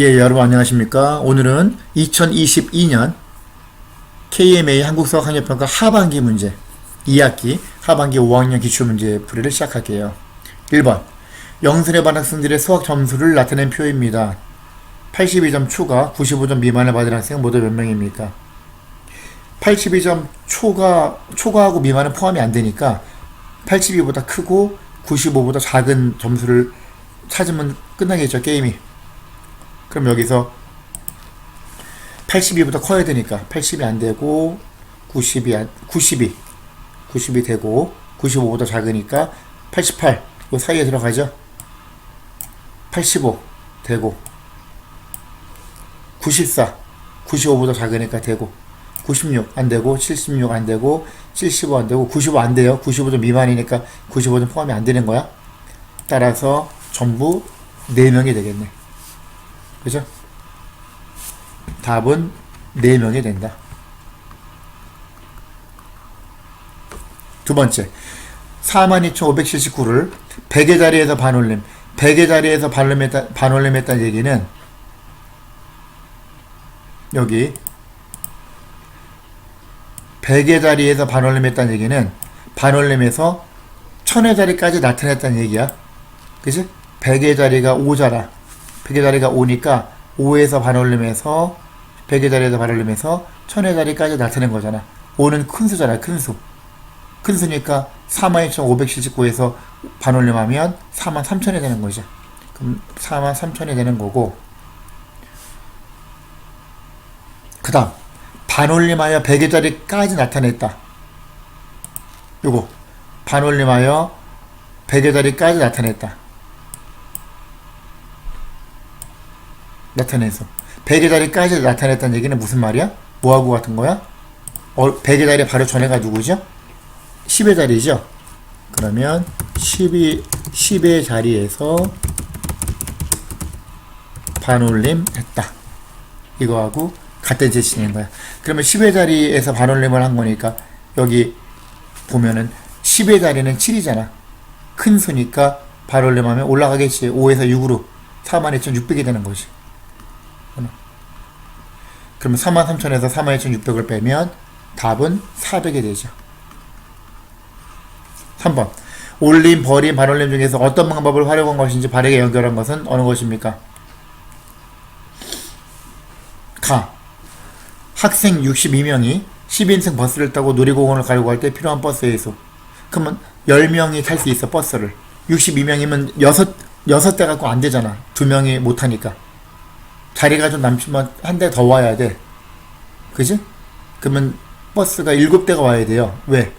예, 여러분 안녕하십니까? 오늘은 2022년 KMA 한국수학학년평가 하반기 문제 2학기 하반기 5학년 기출문제 풀이를 시작할게요. 1번 영순에 반한 학생들의 수학 점수를 나타낸 표입니다. 82점 초과 95점 미만을 받은 학생은 모두 몇 명입니까? 82점 초과하고 미만은 포함이 안 되니까 82보다 크고 95보다 작은 점수를 찾으면 끝나겠죠, 게임이. 그럼 여기서 82보다 커야 되니까 80이 안 되고 90이 되고 95보다 작으니까 88 이 사이에 들어가죠. 85 되고 94 95보다 작으니까 되고 96 안 되고 76 안 되고 75 안 되고 95 안 돼요. 95점 미만이니까 95점 포함이 안 되는 거야. 따라서 전부 4명이 되겠네. 그죠? 답은 4명이 된다. 두 번째 42,579를 100의 자리에서 반올림 100의 자리에서 반올림했다는 얘기는 여기 100의 자리에서 반올림했다는 얘기는 반올림에서 1000의 자리까지 나타냈다는 얘기야. 그치? 100의 자리가 5잖아. 100의 자리가 5니까 5에서 반올림해서 100의 자리에서 반올림해서 1000의 자리까지 나타낸 거잖아. 5는 큰 수잖아. 큰 수. 큰 수니까 42,579에서 반올림하면 43,000이 되는 거죠. 그럼 43,000이 되는 거고, 그 다음 반올림하여 100의 자리까지 나타냈다. 요거 반올림하여 100의 자리까지 나타내서 100의 자리까지 나타냈다는 얘기는 무슨 말이야? 뭐하고 같은 거야? 100의 자리 바로 전에가 누구죠? 10의 자리죠? 그러면 10의 자리에서 반올림 했다. 이거하고 같은 제시인 거야. 그러면 10의 자리에서 반올림을 한 거니까 여기 보면은 10의 자리는 7이잖아. 큰 수니까 반올림하면 올라가겠지. 5에서 6으로 42,600이 되는 거지. 그러면 43,000에서 42,600을 빼면 답은 400이 되죠. 3번 올림, 버림, 반올림 중에서 어떤 방법을 활용한 것인지 바르게 연결한 것은 어느 것입니까? 가. 학생 62명이 10인승 버스를 타고 놀이공원을 가려고 할 때 필요한 버스의 수. 그러면 10명이 탈 수 있어, 버스를. 62명이면 6대 갖고 안 되잖아. 2명이 못 타니까. 자리가 좀 남지만 한 대 더 와야 돼. 그지? 그러면 버스가 7대가 와야 돼요. 왜?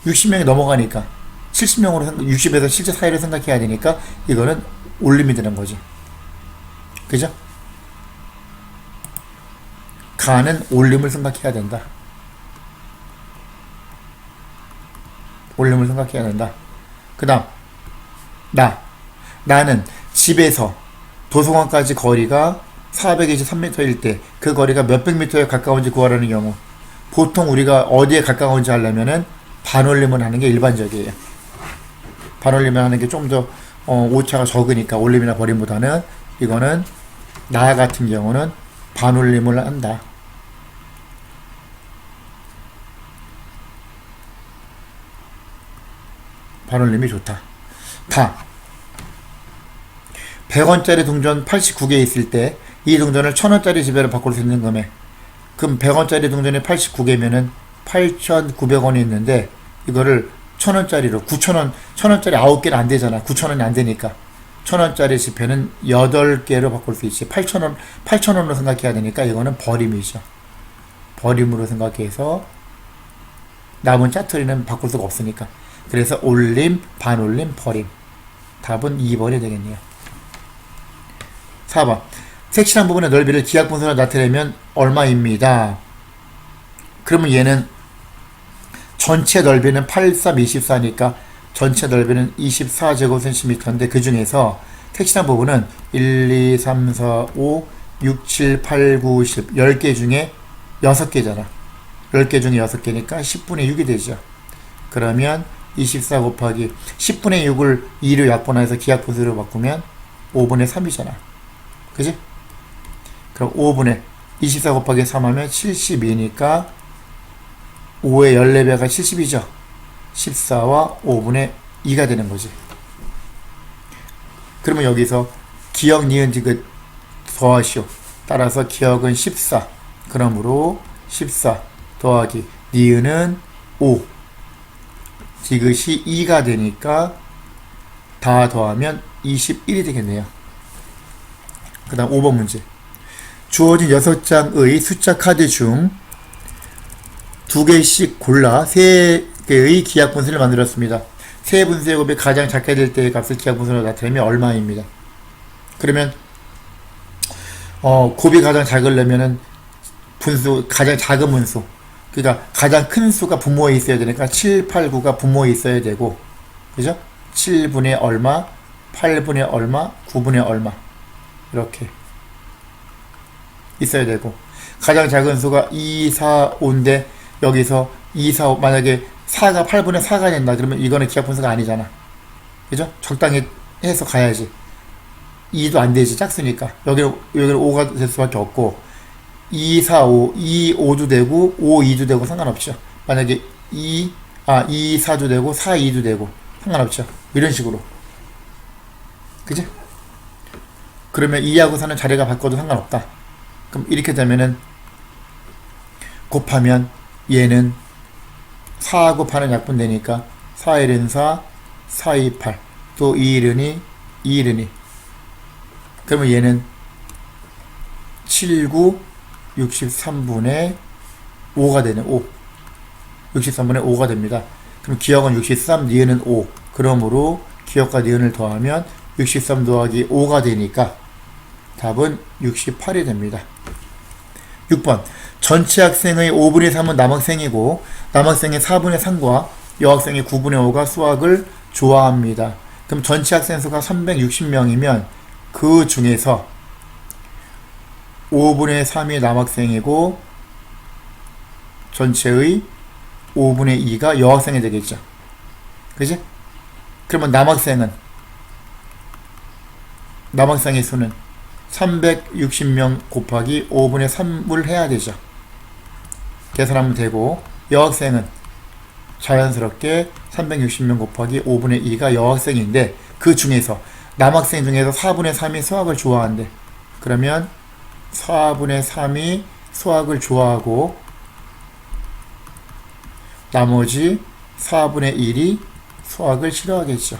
60명이 넘어가니까. 70명으로 60에서 실제 사이를 생각해야 되니까 이거는 올림이 되는 거지. 그죠? 가는 올림을 생각해야 된다. 올림을 생각해야 된다. 그 다음 나는 집에서 도서관까지 거리가 423m일 때 그 거리가 몇백 미터에 가까운지 구하라는 경우, 보통 우리가 어디에 가까운지 하려면은 반올림을 하는 게 일반적이에요. 반올림을 하는 게 좀 더 오차가 적으니까 올림이나 버림보다는. 이거는 나 같은 경우는 반올림을 한다. 반올림이 좋다. 다 100원짜리 동전 89개 있을 때 이 동전을 1000원짜리 지폐로 바꿀 수 있는 금액. 그럼 100원짜리 동전이 89개면은 8,900원이 있는데 이거를 1000원짜리로 9,000원, 1000원짜리 9개는 안 되잖아. 9,000원이 안 되니까 1000원짜리 지폐는 8개로 바꿀 수 있지. 8,000원으로 생각해야 되니까 이거는 버림이죠. 버림으로 생각해서 남은 짜투리는 바꿀 수가 없으니까. 그래서 올림, 반올림, 버림. 답은 2번이 되겠네요. 4번 색칠한 부분의 넓이를 기하분수로 나타내면 얼마입니다. 그러면 얘는 전체 넓이는 8, 3, 24니까 전체 넓이는 24제곱cm인데 그 중에서 색칠한 부분은 1, 2, 3, 4, 5, 6, 7, 8, 9, 10 10개 중에 6개잖아. 10개 중에 6개니까 10분의 6이 되죠. 그러면 24 곱하기 10분의 6을 2로 약분해서 기하분수로 바꾸면 5분의 3이잖아. 그지? 그럼 5분의 24 곱하기 3 하면 72니까 5의 14배가 70이죠. 14와 5분의 2가 되는 거지. 그러면 여기서 기억, 니은, 디귿 더하시오. 따라서 기억은 14. 그러므로 14 더하기 니은은 5. 디귿이 2가 되니까 다 더하면 21이 되겠네요. 그 다음 5번 문제. 주어진 6장의 숫자 카드 중 2개씩 골라 3개의 기하 분수를 만들었습니다. 세 분수의 곱이 가장 작게 될 때의 값을 기하 분수로 나타내면 얼마입니다. 그러면 곱이 가장 작으려면은 분수, 가장 작은 분수, 그러니까 가장 큰 수가 분모에 있어야 되니까 7, 8, 9가 분모에 있어야 되고, 그죠? 7분의 얼마, 8분의 얼마, 9분의 얼마 이렇게 있어야 되고, 가장 작은 수가 2, 4, 5인데 여기서 2, 4, 5 만약에 4가 8분의 4가 된다 그러면 이거는 기하 분수가 아니잖아. 그죠? 적당히 해서 가야지. 2도 안 되지, 작으니까. 여기는 5가 될 수밖에 없고, 2, 4, 5, 2, 5도 되고, 5, 2도 되고 상관없죠. 만약에 2, 4도 되고, 4, 2도 되고 상관없죠. 이런 식으로. 그지? 그러면 2하고 4는 자리가 바꿔도 상관없다. 그럼 이렇게 되면은 곱하면 얘는 4하고 8은 약분되니까 4, 1은 4, 4, 2, 8, 또 2, 1은 2, 2, 1은 2. 그러면 얘는 7, 9, 63분의 5가 되는 5. 63분의 5가 됩니다. 그럼 기억은 63, 니은은 5. 그러므로 기억과 니은을 더하면 63 더하기 5가 되니까 답은 68이 됩니다. 6번. 전체 학생의 5분의 3은 남학생이고 남학생의 4분의 3과 여학생의 9분의 5가 수학을 좋아합니다. 그럼 전체 학생 수가 360명이면 그 중에서 5분의 3이 남학생이고 전체의 5분의 2가 여학생이 되겠죠. 그지? 그러면 남학생의 수는 360명 곱하기 5분의 3을 해야 되죠. 계산하면 되고, 여학생은 자연스럽게 360명 곱하기 5분의 2가 여학생인데 그 중에서 남학생 중에서 4분의 3이 수학을 좋아한대. 그러면 4분의 3이 수학을 좋아하고 나머지 4분의 1이 수학을 싫어하겠죠.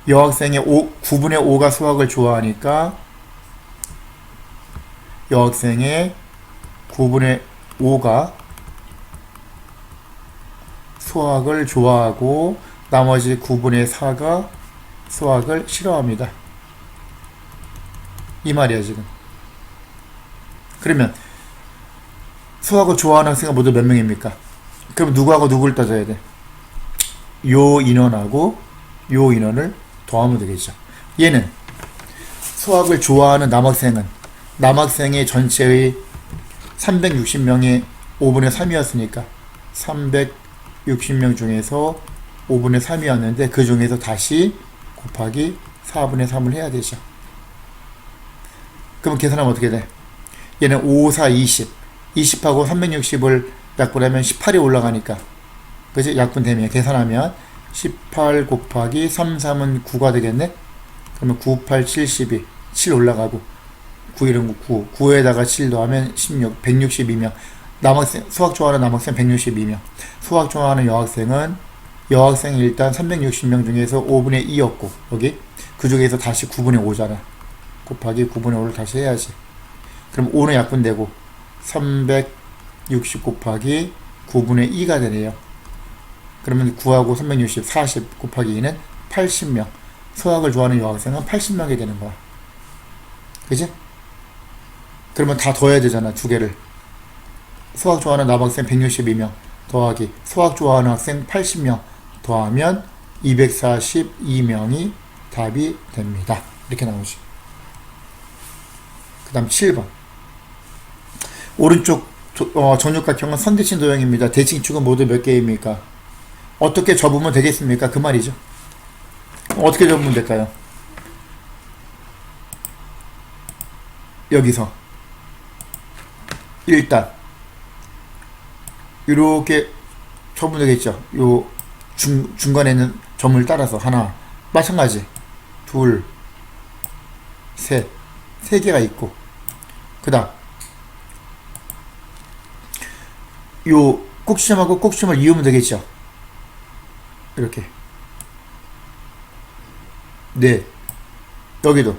여학생의 9분의 5가 수학을 좋아하니까 여학생의 9분의 5가 수학을 좋아하고 나머지 9분의 4가 수학을 싫어합니다. 이 말이야 지금. 그러면 수학을 좋아하는 학생은 모두 몇 명입니까? 그럼 누구하고 누구를 따져야 돼? 요 인원하고 요 인원을 더하면 되겠죠. 얘는 수학을 좋아하는 남학생의 전체의 360명의 5분의 3이었으니까 360명 중에서 5분의 3이었는데 그 중에서 다시 곱하기 4분의 3을 해야 되죠. 그럼 계산하면 어떻게 돼? 얘는 5, 4, 20. 20하고 360을 약분하면 18이 올라가니까. 그지? 약분되면 계산하면 18 곱하기 3, 3은 9가 되겠네? 그러면 9, 8, 72. 7 올라가고 9, 1은 9. 9에다가 7 더하면 16. 162명. 수학 좋아하는 남학생 162명. 수학 좋아하는 여학생이 일단 360명 중에서 5분의 2였고, 여기. 그 중에서 다시 9분의 5잖아. 곱하기 9분의 5를 다시 해야지. 그럼 5는 약분되고, 360 곱하기 9분의 2가 되네요. 그러면 9하고 360, 40 곱하기 2는 80명. 수학을 좋아하는 여학생은 80명이 되는 거야. 그지? 그러면 다 더해야 되잖아, 두 개를. 수학 좋아하는 남학생 162명 더하기 수학 좋아하는 학생 80명 더하면 242명이 답이 됩니다. 이렇게 나오지. 그 다음 7번. 오른쪽 정육각형은 선대칭 도형입니다. 대칭축은 모두 몇 개입니까? 어떻게 접으면 되겠습니까? 그 말이죠. 어떻게 접으면 될까요? 여기서 일단 이렇게 접으면 되겠죠. 요 중간에 있는 점을 따라서 하나, 마찬가지 둘, 셋, 세 개가 있고, 그 다음 요 꼭지점하고 꼭지점을 이으면 되겠죠. 이렇게 넷, 여기도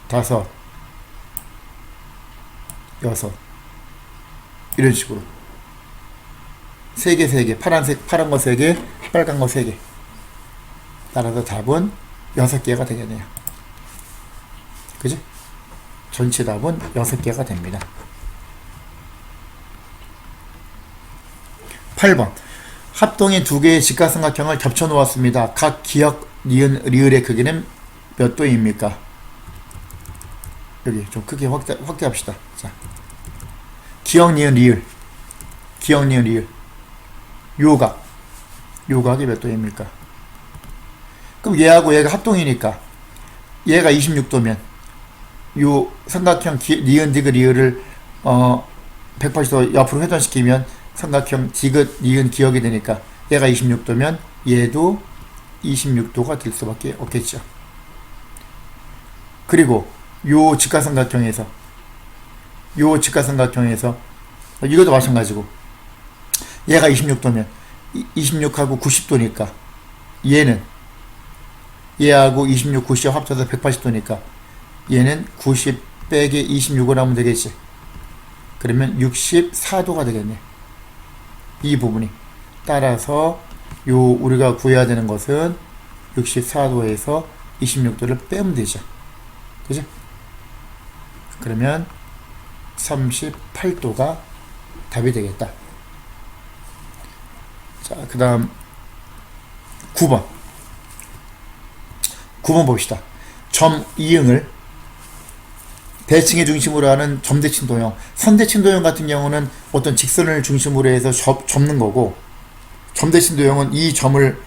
다섯, 여섯, 이런 식으로 세 개, 세 개, 파란 거 세 개, 빨간 거 세 개. 따라서 답은 6개가 되겠네요. 그지? 전체 답은 6개가 됩니다. 8번. 합동인 두 개의 직각삼각형을 겹쳐 놓았습니다. 각 기역, 니은, 리을의 크기는 몇 도입니까? 여기 좀 크게 확대합시다. 자, 기역, 니은, 리을. 기역, 니은, 리을. 요각이 몇 도입니까? 그럼 얘하고 얘가 합동이니까 얘가 26도면 요 삼각형 니은, 디귿, 리을을 180도 옆으로 회전시키면 삼각형 디귿, 니은, 기역이 되니까 얘가 26도면 얘도 26도가 될 수밖에 없겠죠. 그리고 요 직각삼각형에서 이것도 마찬가지고 얘가 26도면 26하고 90도니까 얘하고 26, 90 합쳐서 180도니까 얘는 90 빼기 26을 하면 되겠지. 그러면 64도가 되겠네. 이 부분이. 따라서 우리가 구해야 되는 것은 64도에서 26도를 빼면 되죠. 그죠? 그러면 38도가 답이 되겠다. 자, 그 다음 9번 봅시다. 점 이응을 대칭의 중심으로 하는 점대칭 도형. 선대칭 도형 같은 경우는 어떤 직선을 중심으로 해서 접는 거고, 점대칭 도형은 이 점을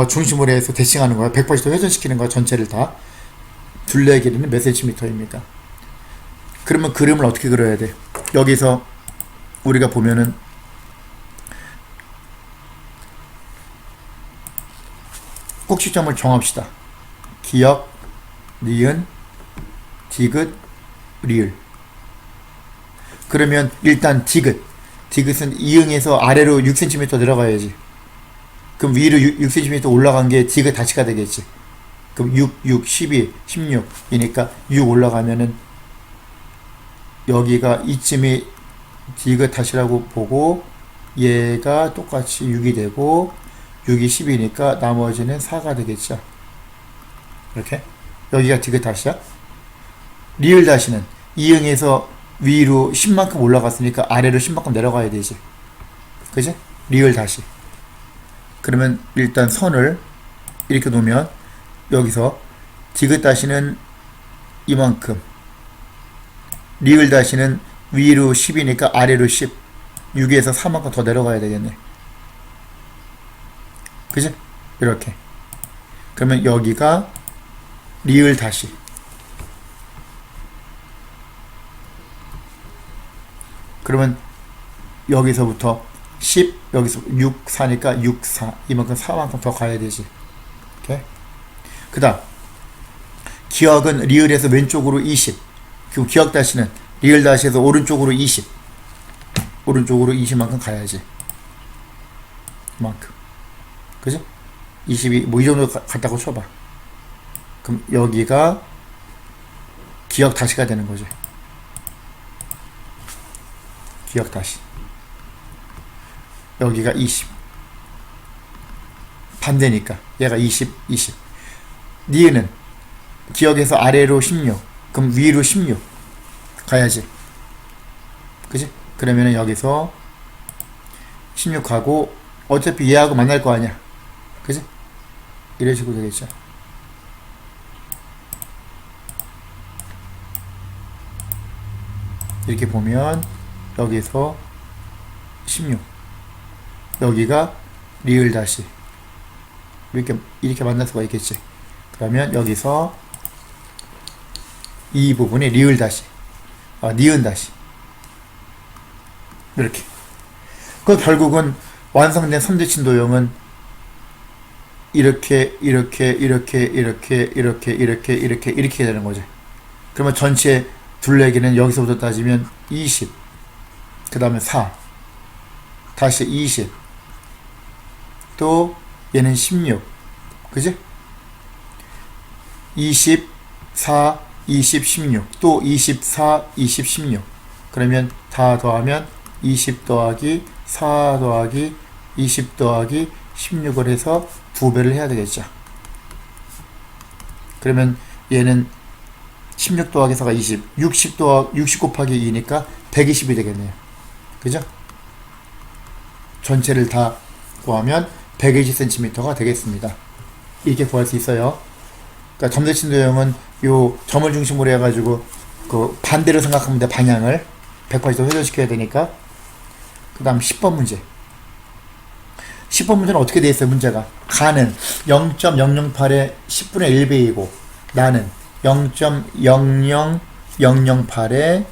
중심으로 해서 대칭하는 거야. 180도 회전시키는 거야. 전체를 다. 둘레의 길이는 몇 cm입니까? 그러면 그림을 어떻게 그려야 돼? 여기서 우리가 보면은 꼭지점을 정합시다. 기역, 니은, 디귿, 리을. 그러면 일단 디귿은 이응에서 아래로 6cm 내려가야지. 그럼 위로 6cm 올라간 게 디귿 다시가 되겠지. 그럼 6, 12, 16이니까 6 올라가면은 여기가 이쯤이 디귿 다시라고 보고 얘가 똑같이 6이 되고 6이 10이니까 나머지는 4가 되겠죠. 이렇게 여기가 디귿 다시야. 리을 다시는 이응에서 위로 10만큼 올라갔으니까 아래로 10만큼 내려가야 되지. 그지? 리을 다시. 그러면 일단 선을 이렇게 놓으면 여기서 디귿 다시는 이만큼, 리을 다시는 위로 10이니까 아래로 10, 6에서 4만큼 더 내려가야 되겠네. 그지? 이렇게. 그러면 여기가 리을 다시. 그러면 여기서부터 10, 여기서 6, 4니까 6, 4. 이만큼 4만큼 더 가야 되지. 이렇게. 그 다음, 기역은 리을에서 왼쪽으로 20. 그리고 기역 다시는 리을 다시에서 오른쪽으로 20. 오른쪽으로 20만큼 가야지. 이만큼. 그죠? 20이 뭐 이 정도 갔다고 쳐봐. 그럼 여기가 기역 다시가 되는 거죠. 기역 다시. 여기가 20. 반대니까 얘가 20, 20. 니은은 기역에서 아래로 16. 그럼 위로 16 가야지. 그지? 그러면은 여기서 16하고 어차피 얘하고 만날 거 아니야. 그지? 이런 식으로 되겠죠. 이렇게 보면 여기서 16, 여기가 리을 다시, 이렇게 만날 수가 있겠지. 그러면 여기서 이 부분에 리을 다시, 니은 다시. 이렇게. 그 결국은 완성된 선대칭 도형은 이렇게 되는 거죠. 그러면 전체 둘레기는 여기서부터 따지면 20, 그 다음에 4, 다시 20, 또 얘는 16, 그지? 24, 20, 16, 또 24, 20, 16. 그러면 다 더하면 20 더하기 4 더하기 20 더하기 16을 해서 2배를 해야 되겠죠. 그러면 얘는 16 더하기 4가 20, 60 곱하기 2니까 120이 되겠네요. 그죠? 전체를 다 구하면 120cm가 되겠습니다. 이렇게 구할 수 있어요. 그러니까 점대칭 도형은 요 점을 중심으로 해가지고 그 반대로 생각하면 돼. 방향을 180도 회전시켜야 되니까. 그 다음 10번 문제. 10번 문제는 어떻게 되어 있어요? 문제가 가는 0.008의 10분의 1배이고 나는 0.00008의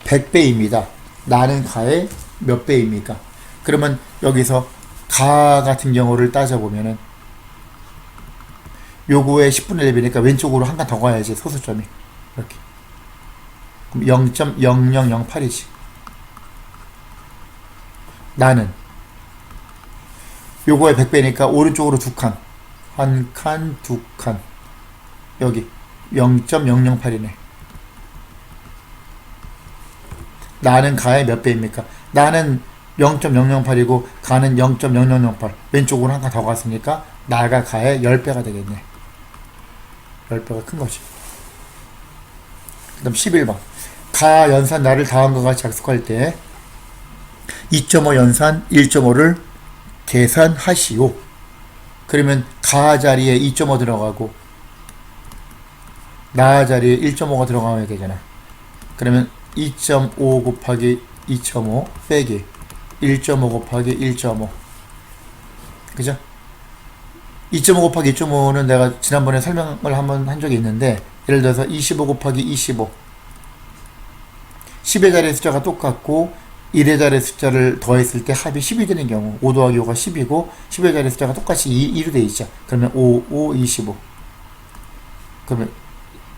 100배입니다. 나는 가의 몇 배입니까? 그러면 여기서 가 같은 경우를 따져보면은 요거의 10분의 1배니까 왼쪽으로 한 칸 더 가야지. 소수점이 이렇게. 그럼 0.0008이지. 나는 요거의 100배니까 오른쪽으로 두 칸, 한 칸, 두 칸. 여기 0.008이네. 나는 가의 몇 배입니까? 나는 0.008이고 가는 0.0008. 왼쪽으로 한 칸 더 갔으니까 나가 가의 10배가 되겠네. 10배가 큰 거지. 그 다음 11번. 가 연산 나를 다음과 같이 약속할 때 2.5 연산 1.5를 계산하시오. 그러면 가 자리에 2.5 들어가고 나 자리에 1.5가 들어가야 되잖아. 그러면 2.5 곱하기 2.5 빼기 1.5 곱하기 1.5. 그죠? 2.5 곱하기 2.5는 내가 지난번에 설명을 한번 한 적이 있는데, 예를 들어서 25 곱하기 25. 10의 자리의 숫자가 똑같고 1의 자리의 숫자를 더했을 때 합이 10이 되는 경우, 5 더하기 5가 10이고 10의 자리의 숫자가 똑같이 2로 되어 있죠. 그러면 5, 5, 25. 그러면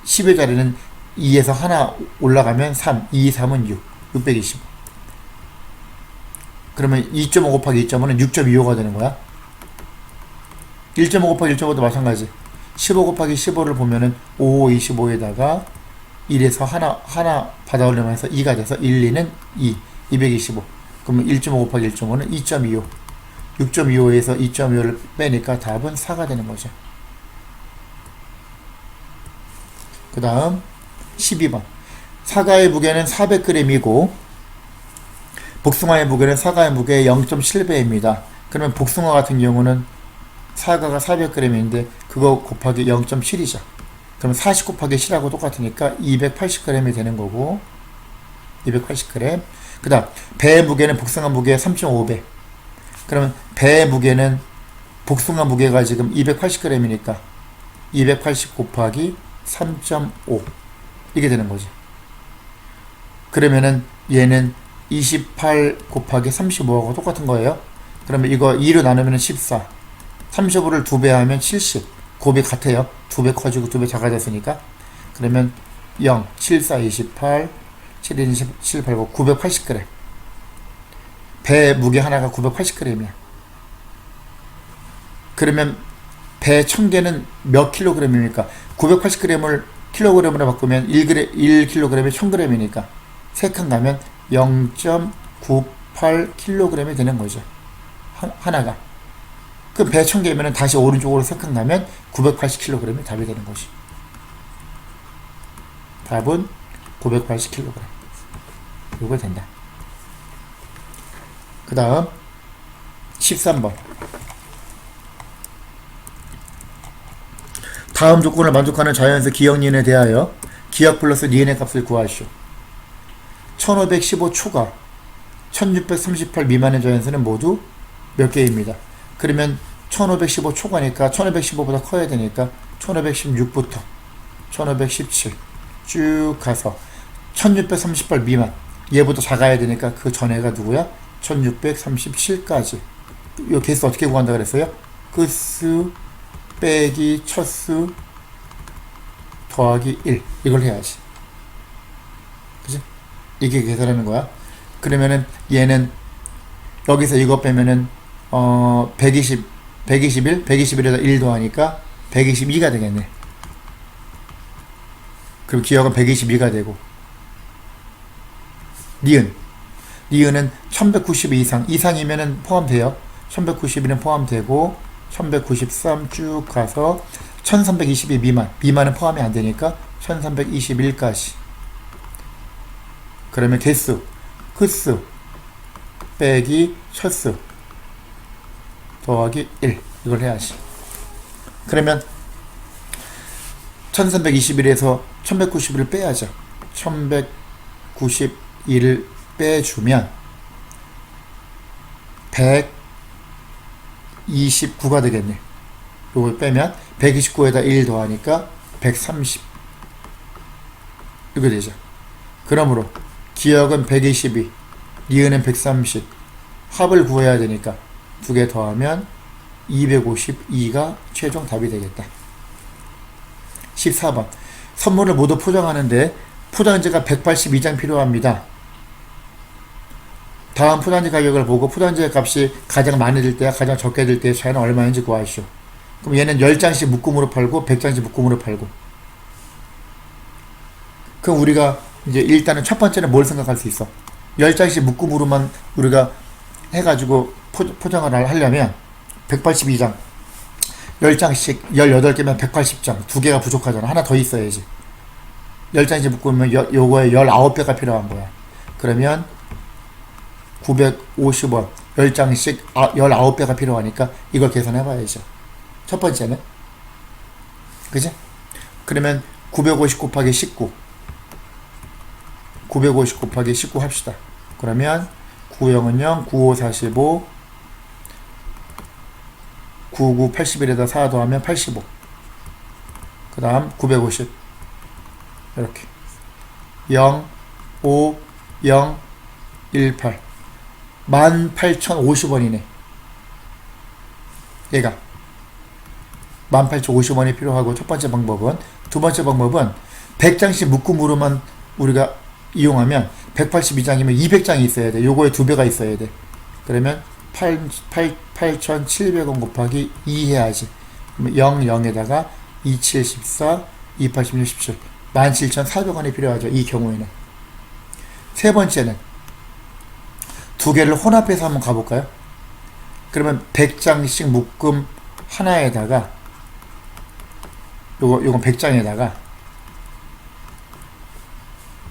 10의 자리는 2에서 하나 올라가면 3, 2, 3은 6, 625. 그러면 2.5 곱하기 2.5는 6.25가 되는 거야. 1.5 곱하기 1.5도 마찬가지. 15 곱하기 15를 보면은 5, 25에다가 1에서 하나 받아 올리면서 2가 돼서 1, 2는 2, 225. 그러면 1.5 곱하기 1.5는 2.25. 6.25에서 2.25를 빼니까 답은 4가 되는 거죠. 그 다음 12번. 사과의 무게는 400g이고 복숭아의 무게는 사과의 무게의 0.7배입니다. 그러면 복숭아 같은 경우는 사과가 400g인데 그거 곱하기 0.7이죠. 그럼 40 곱하기 7하고 똑같으니까 280g이 되는 거고 280g. 그 다음 배의 무게는 복숭아 무게의 3.5배. 그러면 배의 무게는 복숭아 무게가 지금 280g이니까 280 곱하기 3.5 이게 되는 거지. 그러면은 얘는 28 곱하기 35하고 똑같은 거예요. 그러면 이거 2로 나누면 14. 35를 2배 하면 70. 곱이 같아요. 2배 커지고 2배 작아졌으니까. 그러면 0, 7, 4, 28, 7, 1, 7, 8, 9, 980g. 배 무게 하나가 980g이야. 그러면 배 1000개는 몇 킬로그램입니까? 980g을 킬로그램으로 바꾸면 1kg에 1000g이니까 3칸 가면 0.98kg이 되는 거죠. 하나가. 그럼 배 1000개면 다시 오른쪽으로 3칸 가면 980kg이 답이 되는 거지. 답은 980kg. 이거 된다. 그 다음 13번. 다음 조건을 만족하는 자연수 기억니은에 대하여 기억 플러스 니은의 값을 구하시오. 1515 초과 1638 미만의 자연수는 모두 몇 개입니다. 그러면 1515 초과니까 1515보다 커야 되니까 1516부터 1517 쭉 가서 1638 미만, 얘보다 작아야 되니까 그 전에가 누구야? 1637까지. 이 개수 어떻게 구한다 그랬어요? 끝수 빼기 첫수 더하기 1, 이걸 해야지. 그치? 이게 계산하는 거야. 그러면은 얘는 여기서 이거 빼면은 121에다 1 더하니까 122가 되겠네. 그럼 기억은 122가 되고, 니은은 1192 이상이면은 포함돼요. 1192는 포함되고 1193 쭉 가서 1322 미만은 포함이 안 되니까 1321까지. 그러면 개수, 끝수 빼기 첫수 더하기 1, 이걸 해야지. 그러면 1321에서 1191을 빼야죠. 1191을 빼주면 129가 되겠네. 요걸 빼면 129에다 1 더하니까 130, 이거 되죠. 그러므로 기억은 122, 니은은 130, 합을 구해야 되니까 두 개 더하면 252가 최종 답이 되겠다. 14번. 선물을 모두 포장하는데 포장지가 182장 필요합니다. 다음 포장지 가격을 보고 포장지 값이 가장 많이 들 때와 가장 적게 들 때의 차이는 얼마인지 구하시오. 그럼 얘는 10장씩 묶음으로 팔고 100장씩 묶음으로 팔고. 그럼 우리가 이제 일단은 첫 번째는 뭘 생각할 수 있어? 10장씩 묶음으로만 우리가 해가지고 포장을 하려면 182장 10장씩 18개면 180장, 2개가 부족하잖아. 하나 더 있어야지. 10장씩 묶으면 요거에 19배가 필요한 거야. 그러면 950원, 10장씩 19배가 필요하니까 이걸 계산해 봐야죠. 첫 번째는. 그지? 그러면 950 곱하기 19. 950 곱하기 19 합시다. 그러면 9영은 0, 95 45, 99 81에다 4 더하면 85. 그 다음 950 이렇게 0, 5, 0, 1, 8 18,050원이네. 얘가 18,050원이 필요하고 첫 번째 방법은. 두 번째 방법은 100장씩 묶음으로만 우리가 이용하면 182장이면 200장이 있어야 돼. 요거에 2배가 있어야 돼. 그러면 8,700원 곱하기 2 해야지. 0, 0에다가 27, 14, 28, 16, 17 17,400원이 필요하죠. 이 경우에는. 세 번째는 두 개를 혼합해서 한번 가볼까요? 그러면 100장씩 묶음 하나에다가 요건 100장에다가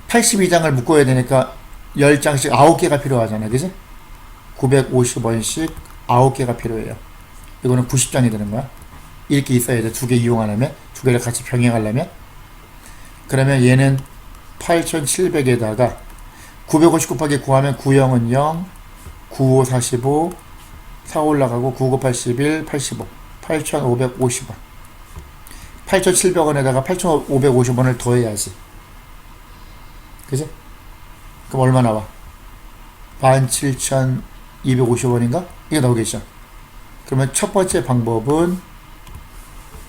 82장을 묶어야 되니까 10장씩 9개가 필요하잖아. 그지? 950원씩 9개가 필요해요. 이거는 90장이 되는 거야. 이렇게 있어야 돼. 두 개 이용하려면, 두 개를 같이 병행하려면. 그러면 얘는 8,700에다가 950 곱하기 9하면 9영은 0, 95 45, 4 올라가고 99 81, 85, 8,550원. 8,700원에다가 8,550원을 더해야지. 그지? 그럼 얼마 나와? 17,250원인가? 이게 나오겠죠. 그러면 첫 번째 방법은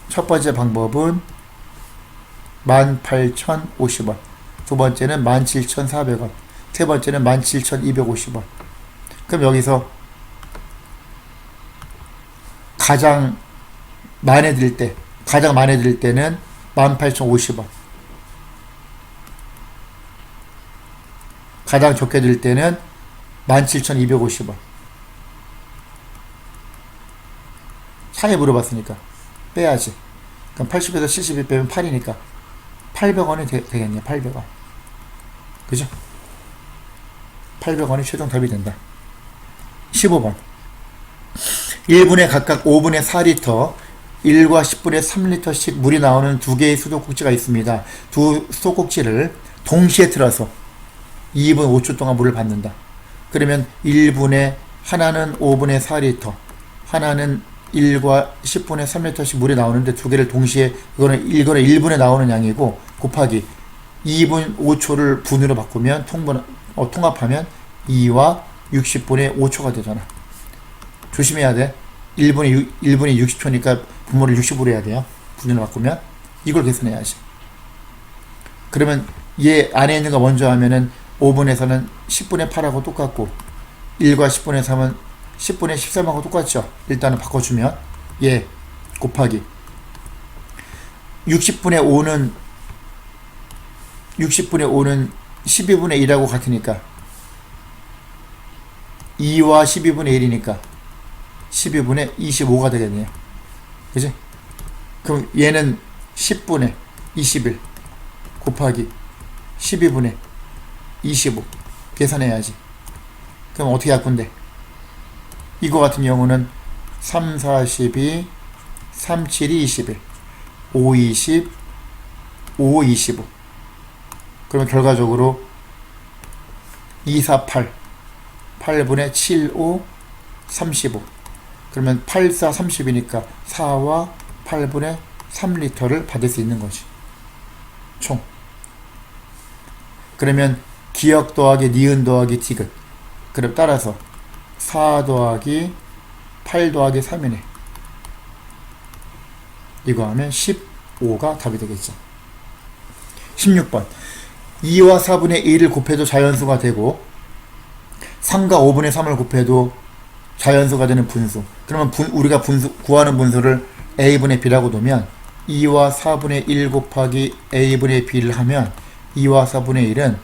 18,050원. 두 번째는 17,400원. 세 번째는 17,250원. 그럼 여기서 가장 많이 들 때는 18,050원. 가장 적게 들 때는 17,250원. 차이 물어봤으니까 빼야지. 그럼 80에서 72 빼면 8이니까 800원이 되겠네. 800원. 그죠? 800원이 최종 답이 된다. 15번. 1분에 각각 5분의 4리터, 1과 10분의 3리터씩 물이 나오는 두 개의 수도꼭지가 있습니다. 두 수도꼭지를 동시에 틀어서 2분 5초 동안 물을 받는다. 그러면 1분에 하나는 5분의 4리터, 하나는 1과 10분의 3리터씩 물이 나오는데 두 개를 동시에 이거는 1분에 나오는 양이고 곱하기 2분 5초를 분으로 바꾸면 통합하면 2와 60분의 5초가 되잖아. 조심해야 돼. 1분이 60초니까 분모를 60으로 해야 돼요. 분으로 바꾸면 이걸 계산해야지. 그러면 얘 안에 있는 거 먼저 하면은 5분에서는 10분의 8하고 똑같고 1과 10분의 3은 10분의 13하고 똑같죠. 일단은 바꿔주면 얘 곱하기 60분의 5는 12분의 1하고 같으니까 2와 12분의 1이니까 12분의 25가 되겠네요. 그지? 그럼 얘는 10분의 21 곱하기 12분의 25 계산해야지. 그럼 어떻게 할 건데? 이거 같은 경우는 3, 4, 12 3, 7이 21 5, 20 5, 25 그러면 결과적으로 2, 4, 8 8분의 7, 5 35 그러면 8, 4, 30이니까 4와 8분의 3리터를 받을 수 있는 거지. 총. 그러면 기역 더하기 니은 더하기 디귿. 그럼 따라서 4 더하기 8 더하기 3이네. 이거 하면 15가 답이 되겠죠. 16번 2와 4분의 1을 곱해도 자연수가 되고 3과 5분의 3을 곱해도 자연수가 되는 분수. 그러면 우리가 구하는 분수를 a분의 b라고 두면 2와 4분의 1 곱하기 a분의 b를 하면 2와 4분의 1은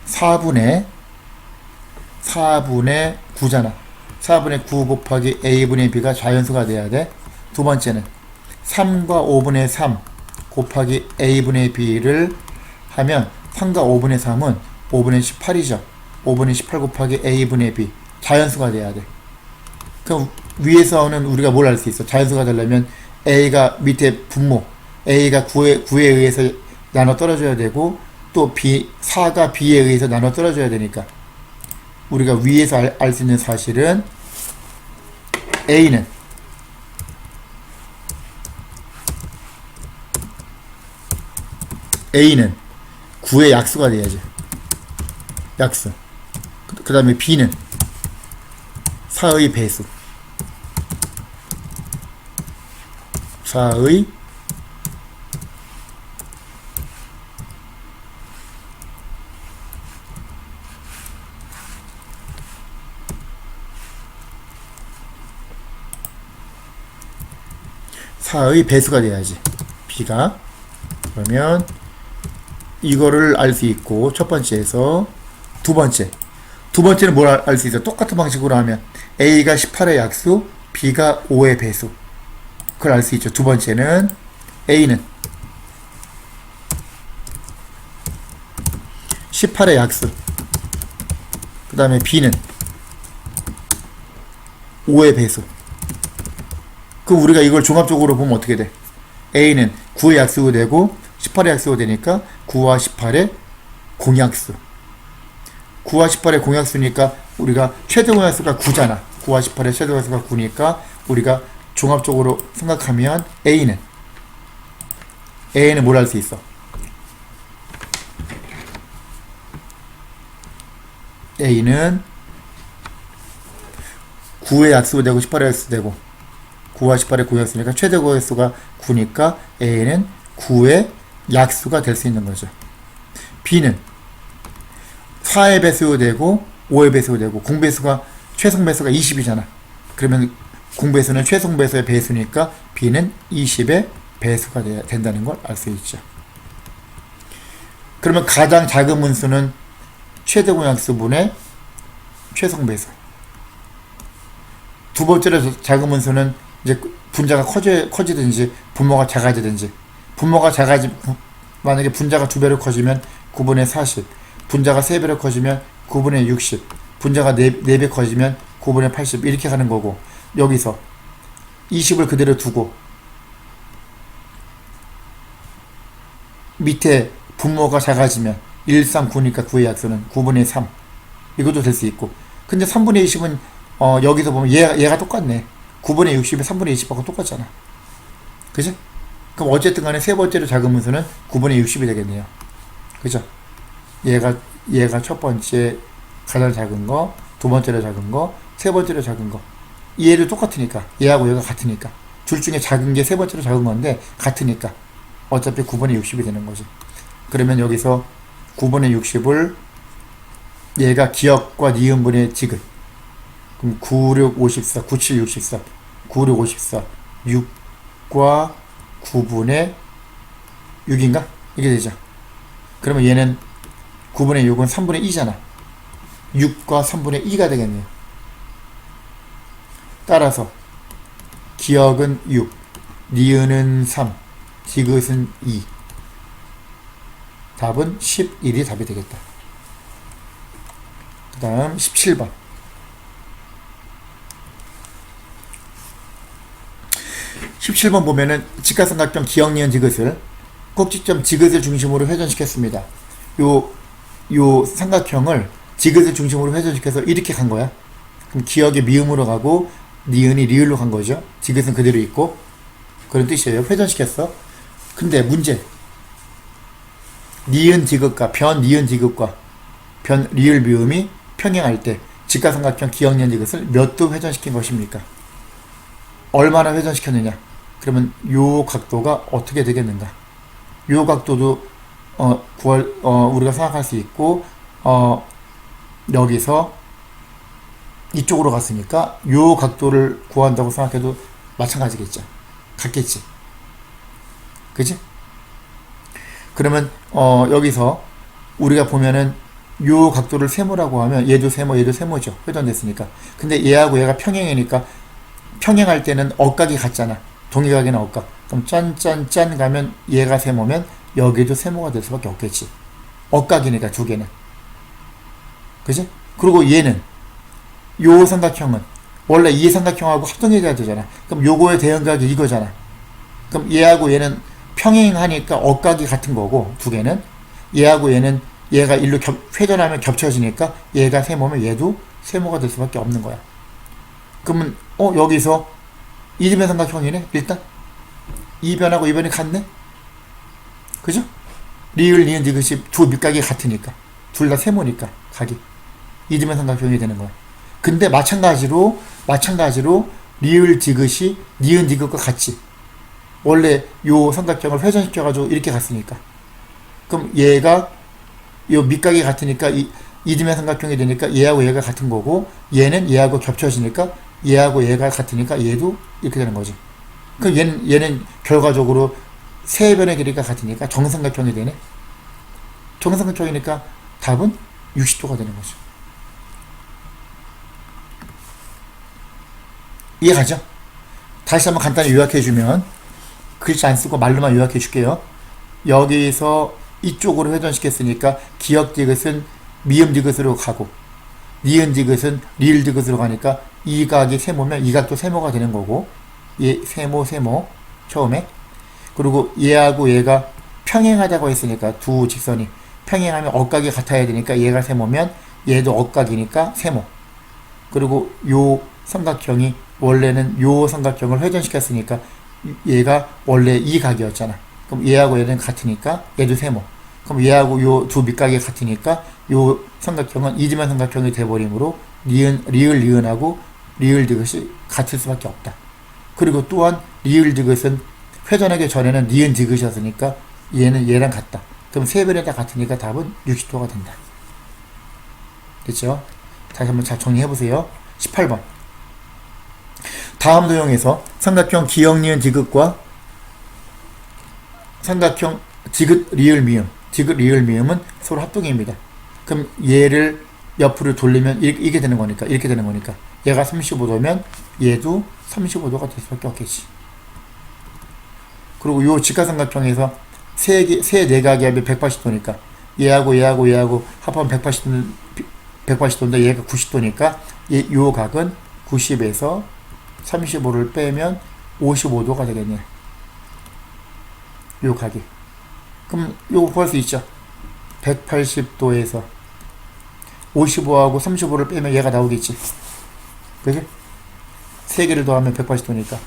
4분의 9잖아. 4분의 9 곱하기 a분의 b가 자연수가 돼야 돼. 두 번째는 3과 5분의 3 곱하기 a분의 b를 하면 3과 5분의 3은 5분의 18이죠. 5분의 18 곱하기 a분의 b 자연수가 돼야 돼. 그럼 위에서는 우리가 뭘 알 수 있어? 자연수가 되려면 a가 밑에 분모 a가 9에 의해서 나눠 떨어져야 되고 또 4가 b에 의해서 나눠 떨어져야 되니까 우리가 위에서 알 수 있는 사실은 a는 9의 약수가 돼야지. 약수. 그 다음에 b는 4의 배수. 4의 배수가 돼야지. b가. 그러면 이거를 알 수 있고 첫 번째에서 두 번째는 뭘 알 수 있어? 똑같은 방식으로 하면 a가 18의 약수, b가 5의 배수. 그걸 알 수 있죠. 두 번째는 a는 18의 약수, 그 다음에 b는 5의 배수. 그럼 우리가 이걸 종합적으로 보면 어떻게 돼? a는 9의 약수가 되고 18의 약수가 되니까 9와 18의 공약수. 9와 18의 공약수니까 우리가 최대 공약수가 9잖아. 9와 18의 최대 공약수가 9니까 우리가 종합적으로 생각하면 A는 뭘 할 수 있어? A는 9의 약수가 되고 18의 약수가 되고 9와 18의 공약수니까 최대 공약수가 9니까 A는 9의 약수가 될 수 있는 거죠. B는 4의 배수가 되고 5의 배수가 되고 공배수가 최종 배수가 20이잖아. 그러면 공배수는 최종 배수의 배수니까 B는 20의 배수가 된다는 걸 알 수 있죠. 그러면 가장 작은 분수는 최대 공약수분의 최종 배수. 두 번째로 작은 분수는 이제 분자가 커지든지 분모가 작아지든지. 만약에 분자가 2배로 커지면 9분의 40, 분자가 3배로 커지면 9분의 60, 분자가 4배 커지면 9분의 80 이렇게 가는 거고, 여기서 20을 그대로 두고 밑에 분모가 작아지면 1, 3, 9니까 9의 약수는 9분의 3 이것도 될 수 있고, 근데 3분의 20은 여기서 보면 얘가 똑같네. 9분의 60이 3분의 20하고 똑같잖아. 그지? 그럼 어쨌든 간에 세 번째로 작은 문수는 9분의 60이 되겠네요. 그죠? 얘가 첫 번째 가장 작은 거, 두 번째로 작은 거, 세 번째로 작은 거. 얘도 똑같으니까. 얘하고 얘가 같으니까. 둘 중에 작은 게 세 번째로 작은 건데, 같으니까. 어차피 9분의 60이 되는 거지. 그러면 여기서 9분의 60을 얘가 기역과 니은분의 지긋. 그럼 9, 6, 54, 9, 7, 64, 9, 6, 54, 6과 9분의 6인가? 이게 되죠. 그러면 얘는 9분의 6은 3분의 2잖아. 6과 3분의 2가 되겠네요. 따라서 기역은 6, 니은은 3, 지긋은 2. 답은 11이 답이 되겠다. 그 다음 17번. 17번 보면은 직각삼각형 기역, 니은, 지긋을 꼭지점 지긋을 중심으로 회전시켰습니다. 요 삼각형을 지긋을 중심으로 회전시켜서 이렇게 간 거야. 그럼 기역이 미음으로 가고 니은이 리을로 간 거죠. 지긋은 그대로 있고 그런 뜻이에요. 회전시켰어. 근데 문제, 니은 지긋과 변 니은 지긋과 변 리을 미음이 평행할 때 직각삼각형 기역, 니은, 지긋을 몇 도 회전시킨 것입니까? 얼마나 회전시켰느냐? 그러면 요 각도가 어떻게 되겠는가? 요 각도도 우리가 생각할 수 있고, 여기서 이쪽으로 갔으니까 요 각도를 구한다고 생각해도 마찬가지겠죠. 같겠지. 그치? 그러면 여기서 우리가 보면은 요 각도를 세모라고 하면 얘도 세모, 얘도 세모죠. 회전됐으니까. 근데 얘하고 얘가 평행이니까 평행할 때는 억각이 같잖아. 동의각이나 억각. 그럼 짠짠짠 가면 얘가 세모면 여기도 세모가 될 수밖에 없겠지. 억각이니까 두 개는. 그지? 그리고 얘는 요 삼각형은 원래 이 삼각형하고 합동해야 되잖아. 그럼 요거의 대응각이 이거잖아. 그럼 얘하고 얘는 평행하니까 억각이 같은 거고 두 개는 얘하고 얘는 얘가 일로 회전하면 겹쳐지니까 얘가 세모면 얘도 세모가 될 수밖에 없는 거야. 그러면 여기서 이등변 삼각형이네. 일단 이 변하고 이 변이 같네. 그죠? 리을, 니은, 지긋이 두 밑각이 같으니까 둘 다 세모니까 각이 이등변 삼각형이 되는 거야. 근데 마찬가지로 리을, 지긋이 니은, 지긋과 같이 원래 요 삼각형을 회전시켜가지고 이렇게 갔으니까 그럼 얘가 요 밑각이 같으니까 이등변 삼각형이 되니까 얘하고 얘가 같은 거고 얘는 얘하고 겹쳐지니까 얘하고 얘가 같으니까 얘도 이렇게 되는 거지. 그럼 얘는 결과적으로 세 변의 길이가 같으니까 정삼각형이 되네. 정삼각형이니까 답은 60도가 되는 거죠. 이해가죠? 다시 한번 간단히 요약해주면 글씨 안 쓰고 말로만 요약해줄게요. 여기서 이쪽으로 회전시켰으니까 기역 지긋은 미음 지긋으로 가고 니은 지긋은 리을 지긋으로 가니까 이 각이 세모면 이 각도 세모가 되는 거고 얘 세모 처음에 그리고 얘하고 얘가 평행하다고 했으니까 두 직선이 평행하면 억각이 같아야 되니까 얘가 세모면 얘도 억각이니까 세모 그리고 요 삼각형이 원래는 요 삼각형을 회전시켰으니까 얘가 원래 이 각이었잖아. 그럼 얘하고 얘는 같으니까 얘도 세모 그럼 얘하고 요 두 밑각이 같으니까 요 삼각형은 이지만 삼각형이 돼버리므로 리을 니은하고 리을 지긋이 같을 수밖에 없다. 그리고 또한 리을 지긋은 회전하기 전에는 니은 지긋이었으니까 얘는 얘랑 같다. 그럼 세 변이 다 같으니까 답은 60도가 된다. 됐죠? 다시 한번 잘 정리해보세요. 18번. 다음 도형에서 삼각형 기역, 니은, 지긋과 삼각형 지긋, 리을, 미음은 서로 합동입니다. 그럼 얘를 옆으로 돌리면 이게 되는 거니까 이렇게 되는 거니까 얘가 35도면 얘도 35도가 될 수밖에 없겠지. 그리고 요 직각삼각형에서 세 내각이 합이 180도니까 얘하고 합하면 180도인데 얘가 90도니까 요 각은 90에서 35를 빼면 55도가 되겠네. 요 각이. 그럼 요거 구할 수 있죠. 180도에서 55하고 35를 빼면 얘가 나오겠지. 그지? 3개를 더하면 180도니까.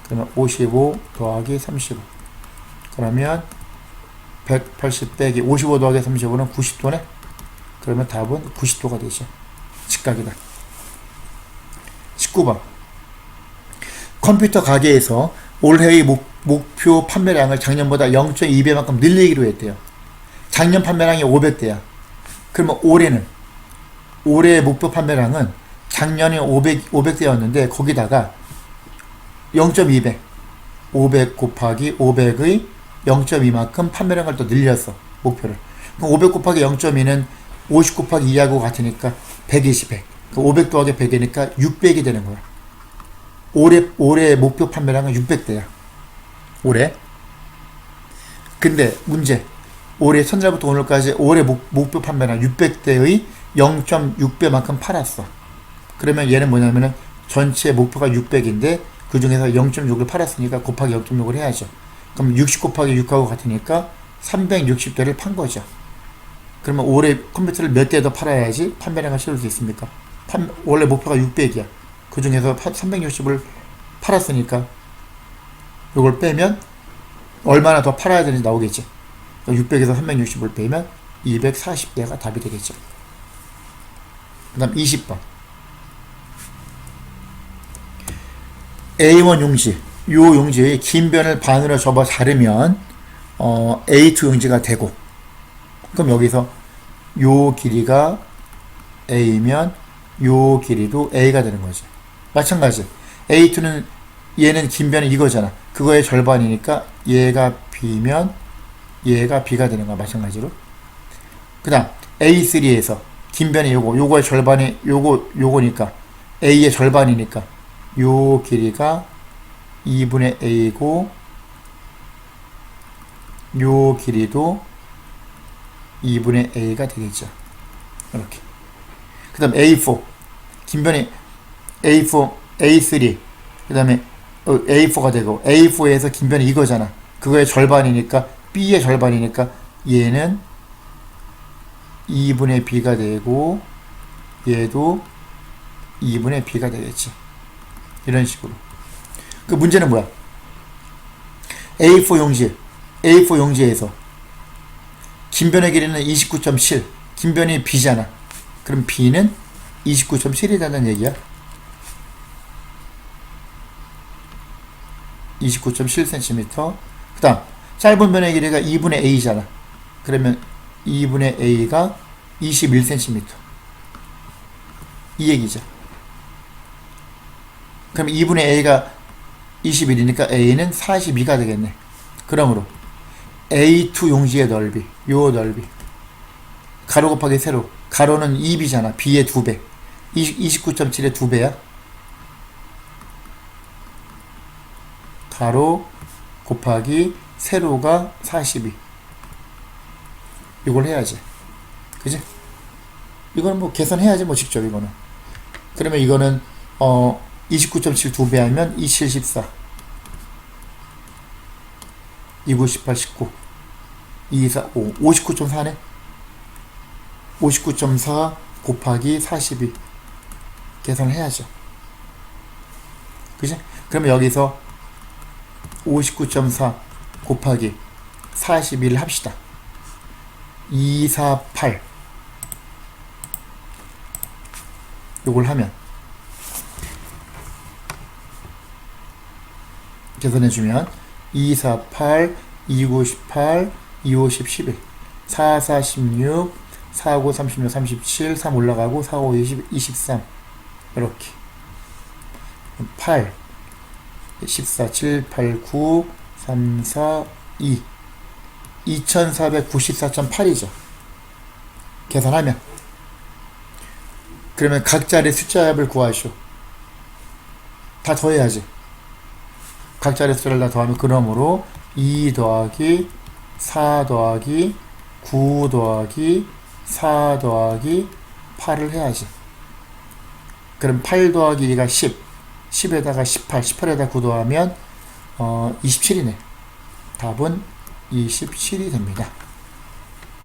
그러면 55 더하기 35. 그러면 180 빼기 55 더하기 35는 90도네? 그러면 답은 90도가 되죠. 직각이다. 19번. 컴퓨터 가게에서 올해의 목표 판매량을 작년보다 0.2배만큼 늘리기로 했대요. 작년 판매량이 500대야. 그러면 올해의 목표 판매량은 작년에 500대였는데 거기다가 0.2배 500 곱하기 500의 0.2만큼 판매량을 또 늘렸어. 목표를. 그럼 500 곱하기 0.2는 50 곱하기 2하고 같으니까 120, 100. 500 더하기 100이니까 600이 되는 거야. 올해 목표 판매량은 600대야. 올해. 근데 문제. 올해 첫날부터 오늘까지 올해 목표 판매량 600대의 0.6배만큼 팔았어. 그러면 얘는 뭐냐면은 전체 목표가 600인데 그 중에서 0.6을 팔았으니까 곱하기 0.6을 해야죠. 그럼 60 곱하기 6하고 같으니까 360대를 판 거죠. 그러면 올해 컴퓨터를 몇 대 더 팔아야지 판매량을 채울 수 있습니까? 원래 목표가 600이야. 그 중에서 360을 팔았으니까 이걸 빼면 얼마나 더 팔아야 되는지 나오겠지. 600에서 360을 빼면 240대가 답이 되겠죠. 그 다음 20번. A1 용지. 요 용지의 긴 변을 반으로 접어 자르면 A2 용지가 되고, 그럼 여기서 요 길이가 A면 요 길이도 A가 되는 거지. 마찬가지. A2는 얘는 긴 변이 이거잖아. 그거의 절반이니까 얘가 B면 얘가 B가 되는 거야. 마찬가지로. 그 다음 A3에서 긴 변이 요거의 절반이 요거니까 A의 절반이니까 요 길이가 2분의 A고 요 길이도 2분의 A가 되겠죠. 이렇게. 그 다음 A4 긴 변이 A4, A3 그 다음에 A4가 되고 A4에서 긴 변이 이거잖아. 그거의 절반이니까 B의 절반이니까 얘는 2분의 B가 되고 얘도 2분의 B가 되겠지. 이런 식으로. 그 문제는 뭐야? A4 용지에서 긴 변의 길이는 29.7 긴 변이 B잖아. 그럼 B는 29.7이라는 얘기야. 29.7cm. 그 다음 짧은 변의 길이가 2분의 A잖아. 그러면 2분의 A가 21cm. 이 얘기죠. 그럼 2분의 A가 21이니까 A는 42가 되겠네. 그러므로 A2 용지의 넓이, 요 넓이 가로 곱하기 세로, 가로는 2B잖아. B의 2배 29.7의 2배야. 가로 곱하기 세로가 42. 이걸 해야지. 그지? 이거는 뭐 계산해야지 뭐 직접 이거는. 그러면 이거는 29.7 2배 하면 27, 14 29, 18, 19 2, 4, 5 59.4네 59.4 곱하기 42 계산을 해야죠. 그지? 그러면 여기서 59.4 곱하기 42를 합시다. 248 요걸 하면 계산해주면 248 298 250 11 44 16 45 36 37 3 올라가고 45 20 23 이렇게 8 14 7 8 9 3 4 2 2494.8이죠. 계산하면 그러면 각자의 숫자합을 구하시오. 다 더해야지. 각자의 숫자를 다 더하면 그러므로 2 더하기 4 더하기 9 더하기 4 더하기 8을 해야지. 그럼 8 더하기 2가 10 10에다가 18 18에다가 9 더하면 27이네. 답은 27이 됩니다.